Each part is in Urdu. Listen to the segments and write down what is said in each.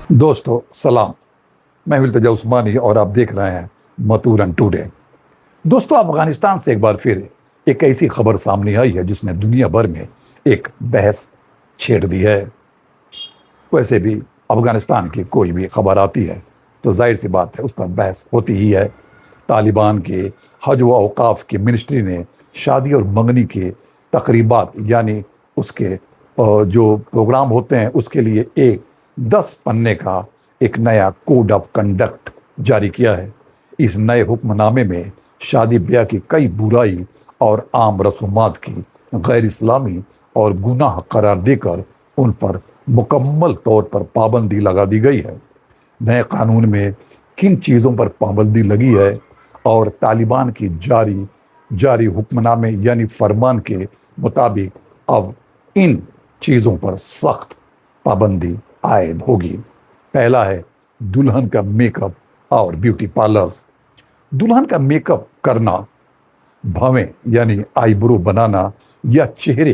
دوستو سلام، میں التجا عثمانی اور آپ دیکھ رہے ہیں متورن ٹوڈے۔ دوستو افغانستان سے ایک بار پھر ایک ایسی خبر سامنے آئی ہے جس نے دنیا بھر میں ایک بحث چھیڑ دی ہے۔ ویسے بھی افغانستان کی کوئی بھی خبر آتی ہے تو ظاہر سی بات ہے اس پر بحث ہوتی ہی ہے۔ طالبان کے حج و اوقاف کی منسٹری نے شادی اور منگنی کے تقریبات یعنی اس کے جو پروگرام ہوتے ہیں اس کے لیے ایک 10 پنے کا ایک نیا کوڈ آف کنڈکٹ جاری کیا ہے۔ اس نئے حکم نامے میں شادی بیاہ کی کئی برائی اور عام رسومات کی غیر اسلامی اور گناہ قرار دے کر ان پر مکمل طور پر پابندی لگا دی گئی ہے۔ نئے قانون میں کن چیزوں پر پابندی لگی ہے اور طالبان کی جاری حکم نامے یعنی فرمان کے مطابق اب ان چیزوں پر سخت پابندی عائد ہوگی۔ پہلا ہے دلہن کا میک اپ اور بیوٹی پارلرز۔ دلہن کا میک اپ کرنا، بھویں یعنی آئی برو بنانا یا چہرے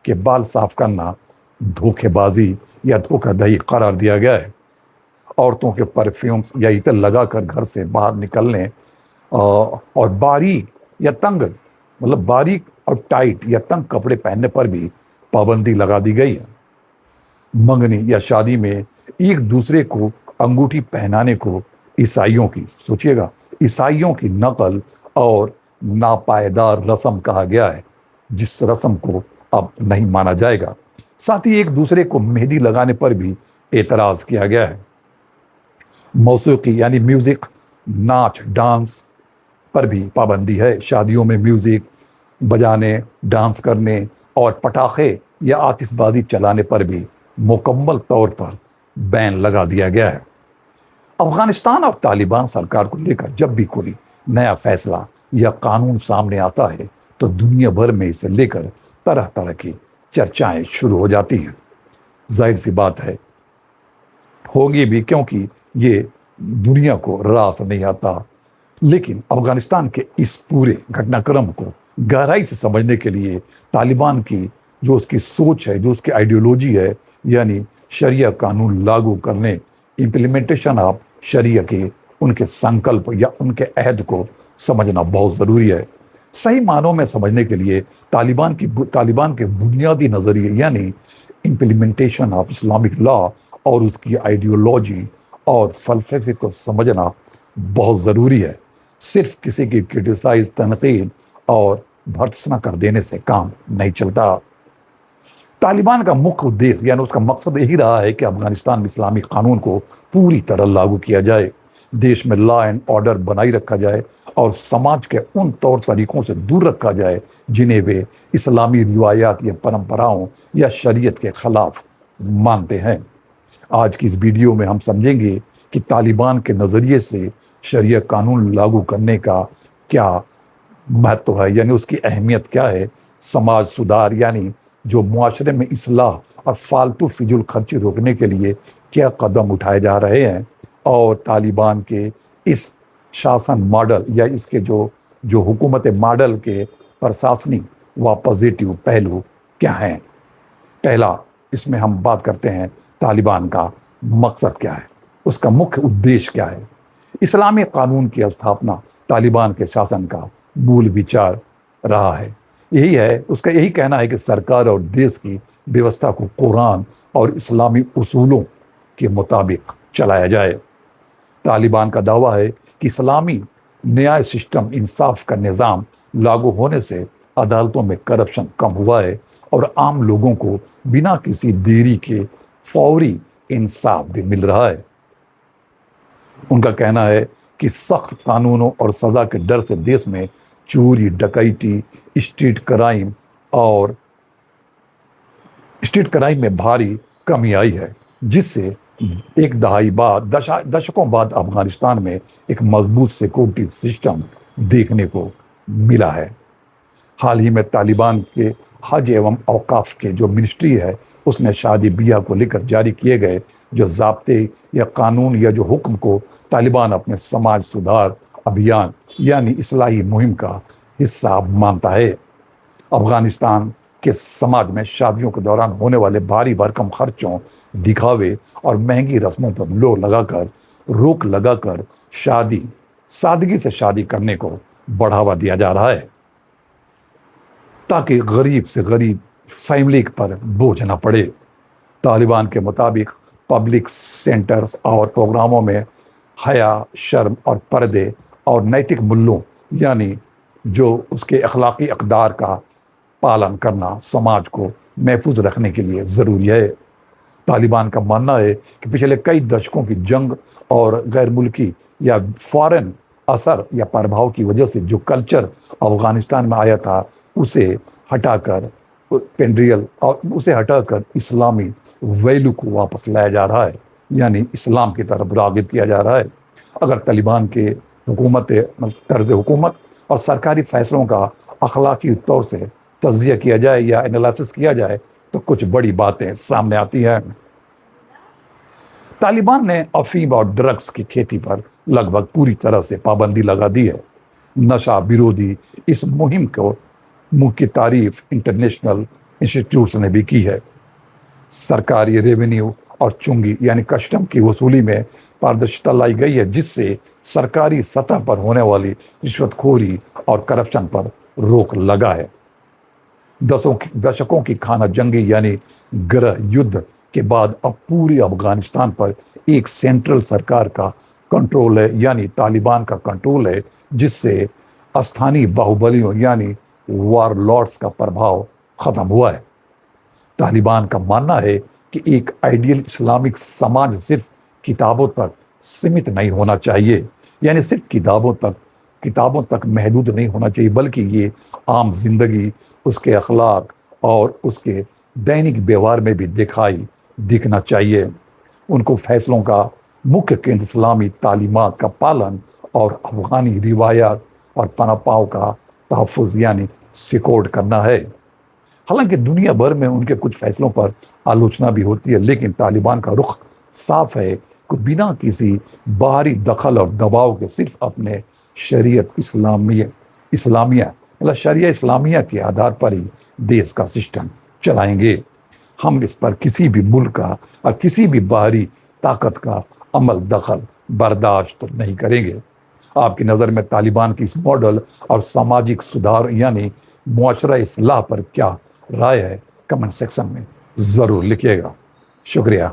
کے بال صاف کرنا دھوکے بازی یا دھوکہ دہی قرار دیا گیا ہے۔ عورتوں کے پرفیومز یا عطر لگا کر گھر سے باہر نکلنے اور باریک یا تنگ باریک اور ٹائٹ یا تنگ کپڑے پہننے پر بھی پابندی لگا دی گئی ہے۔ منگنی یا شادی میں ایک دوسرے کو انگوٹھی پہنانے کو عیسائیوں کی نقل اور ناپائیدار رسم کہا گیا ہے، جس رسم کو اب نہیں مانا جائے گا۔ ساتھ ہی ایک دوسرے کو مہندی لگانے پر بھی اعتراض کیا گیا ہے۔ موسیقی یعنی میوزک، ناچ ڈانس پر بھی پابندی ہے۔ شادیوں میں میوزک بجانے، ڈانس کرنے اور پٹاخے یا آتش بازی چلانے پر بھی مکمل طور پر بین لگا دیا گیا ہے۔ افغانستان اور طالبان سرکار کو لے کر جب بھی کوئی نیا فیصلہ یا قانون سامنے آتا ہے تو دنیا بھر میں اسے لے کر طرح طرح کی چرچائیں شروع ہو جاتی ہیں۔ ظاہر سی بات ہے ہوگی بھی، کیونکہ یہ دنیا کو راس نہیں آتا۔ لیکن افغانستان کے اس پورے گھٹنا کرم کو گہرائی سے سمجھنے کے لیے طالبان کی جو اس کی سوچ ہے، جو اس کی آئیڈیولوجی ہے، یعنی شریعہ قانون لاگو کرنے، امپلیمنٹیشن آف شریعہ کے ان کے سنکلپ یا ان کے عہد کو سمجھنا بہت ضروری ہے۔ صحیح معنوں میں سمجھنے کے لیے طالبان کے بنیادی نظریے یعنی امپلیمنٹیشن آف اسلامک لا اور اس کی آئیڈیولوجی اور فلسفے کو سمجھنا بہت ضروری ہے۔ صرف کسی کی کرٹیسائز، تنقید اور بھرتسنا کر دینے سے کام نہیں چلتا۔ طالبان کا مکھ ادیش یعنی اس کا مقصد یہی رہا ہے کہ افغانستان میں اسلامی قانون کو پوری طرح لاگو کیا جائے، دیش میں لا اینڈ آرڈر بنائی رکھا جائے اور سماج کے ان طور طریقوں سے دور رکھا جائے جنہیں وہ اسلامی روایات یا پرمپراؤں یا شریعت کے خلاف مانتے ہیں۔ آج کی اس ویڈیو میں ہم سمجھیں گے کہ طالبان کے نظریے سے شریعہ قانون لاگو کرنے کا کیا مہتو ہے، یعنی اس کی اہمیت کیا ہے، سماج سدھار یعنی جو معاشرے میں اصلاح اور فالتو فضول خرچی روکنے کے لیے کیا قدم اٹھائے جا رہے ہیں، اور طالبان کے اس شاسن ماڈل یا اس کے جو حکومت ماڈل کے پرشاسنک و پازیٹیو پہلو کیا ہیں۔ پہلا اس میں ہم بات کرتے ہیں طالبان کا مقصد کیا ہے، اس کا مکھ ادیش کیا ہے۔ اسلامی قانون کی استھاپنا طالبان کے شاسن کا مول وچار رہا ہے۔ اس کا یہی کہنا ہے کہ سرکار اور دیش کی ویوستھا کو قرآن اور اسلامی اصولوں کے مطابق چلایا جائے۔ طالبان کا دعویٰ ہے کہ اسلامی نیائے سسٹم، انصاف کا نظام لاگو ہونے سے عدالتوں میں کرپشن کم ہوا ہے اور عام لوگوں کو بنا کسی دیری کے فوری انصاف بھی مل رہا ہے۔ ان کا کہنا ہے کہ سخت قانونوں اور سزا کے ڈر سے دیش میں چوری، ڈکیتی، اسٹریٹ کرائم میں بھاری کمی آئی ہے، جس سے ایک دشکوں بعد افغانستان میں ایک مضبوط سیکورٹی سسٹم دیکھنے کو ملا ہے۔ حال ہی میں طالبان کے حج ایوم اوقاف کے جو منسٹری ہے اس نے شادی بیاہ کو لے کر جاری کیے گئے جو ضابطے یا قانون یا جو حکم کو طالبان اپنے سماج سدھار ابھیان یعنی اصلاحی مہم کا حصہ مانتا ہے۔ افغانستان کہ سماج میں شادیوں کے دوران ہونے والے بھاری بھرکم خرچوں، دکھاوے اور مہنگی رسموں پر روک لگا کر سادگی سے شادی کرنے کو بڑھاوا دیا جا رہا ہے، تاکہ غریب سے غریب فیملی پر بوجھ نہ پڑے۔ طالبان کے مطابق پبلک سینٹرز اور پروگراموں میں حیا، شرم اور پردے اور نیتک مولوں یعنی جو اس کے اخلاقی اقدار کا پالن کرنا سماج کو محفوظ رکھنے کے لیے ضروری ہے۔ طالبان کا ماننا ہے کہ پچھلے کئی دشکوں کی جنگ اور غیر ملکی یا فارن اثر یا پربھاؤ کی وجہ سے جو کلچر افغانستان میں آیا تھا اسے ہٹا کر اسلامی ویلو کو واپس لایا جا رہا ہے، یعنی اسلام کی طرف راغب کیا جا رہا ہے۔ اگر طالبان کے طرز حکومت اور سرکاری فیصلوں کا اخلاقی طور سے تجزیہ کیا جائے یا انالائسس کیا جائے تو کچھ بڑی باتیں سامنے آتی ہیں۔ طالبان نے افیم اور ڈرگز کی کھیتی پر لگ بھگ پوری طرح سے پابندی لگا دی ہے۔ نشہ بیرودی اس مہم کی تعریف انٹرنیشنل انسٹیٹیوٹس نے بھی کی ہے۔ سرکاری ریونیو اور چنگی یعنی کسٹم کی وصولی میں پاردرشتا لائی گئی ہے، جس سے سرکاری سطح پر ہونے والی رشوت خوری اور کرپشن پر روک لگا ہے۔ دشکوں کی خانہ جنگی یعنی گرہ یدھ کے بعد اب پوری افغانستان پر ایک سینٹرل سرکار کا کنٹرول ہے، یعنی طالبان کا کنٹرول ہے، جس سے استھانی باہوبلیوں یعنی وار لارڈز کا پربھاؤ ختم ہوا ہے۔ طالبان کا ماننا ہے کہ ایک آئیڈیل اسلامک سماج صرف کتابوں تک سمت نہیں ہونا چاہیے، یعنی صرف کتابوں تک محدود نہیں ہونا چاہیے، بلکہ یہ عام زندگی، اس کے اخلاق اور اس کے دینک بیوہار میں بھی دکھنا چاہیے۔ ان کو فیصلوں کا مکھ کیندر اسلامی تعلیمات کا پالن اور افغانی روایات اور پناہپاؤں کا تحفظ یعنی سیکورڈ کرنا ہے۔ حالانکہ دنیا بھر میں ان کے کچھ فیصلوں پر آلوچنا بھی ہوتی ہے، لیکن طالبان کا رخ صاف ہے کہ بنا کسی باہری دخل اور دباؤ کے صرف اپنے شریعہ اسلامیہ کے آدھار پر ہی دیش کا سسٹم چلائیں گے۔ ہم اس پر کسی بھی ملک کا اور کسی بھی باہری طاقت کا دخل برداشت نہیں کریں گے۔ آپ کی نظر میں طالبان کی اس ماڈل اور سماجک سدھار یعنی معاشرہ اصلاح پر کیا رائے ہے؟ کمنٹ سیکشن میں ضرور لکھیے گا۔ شکریہ۔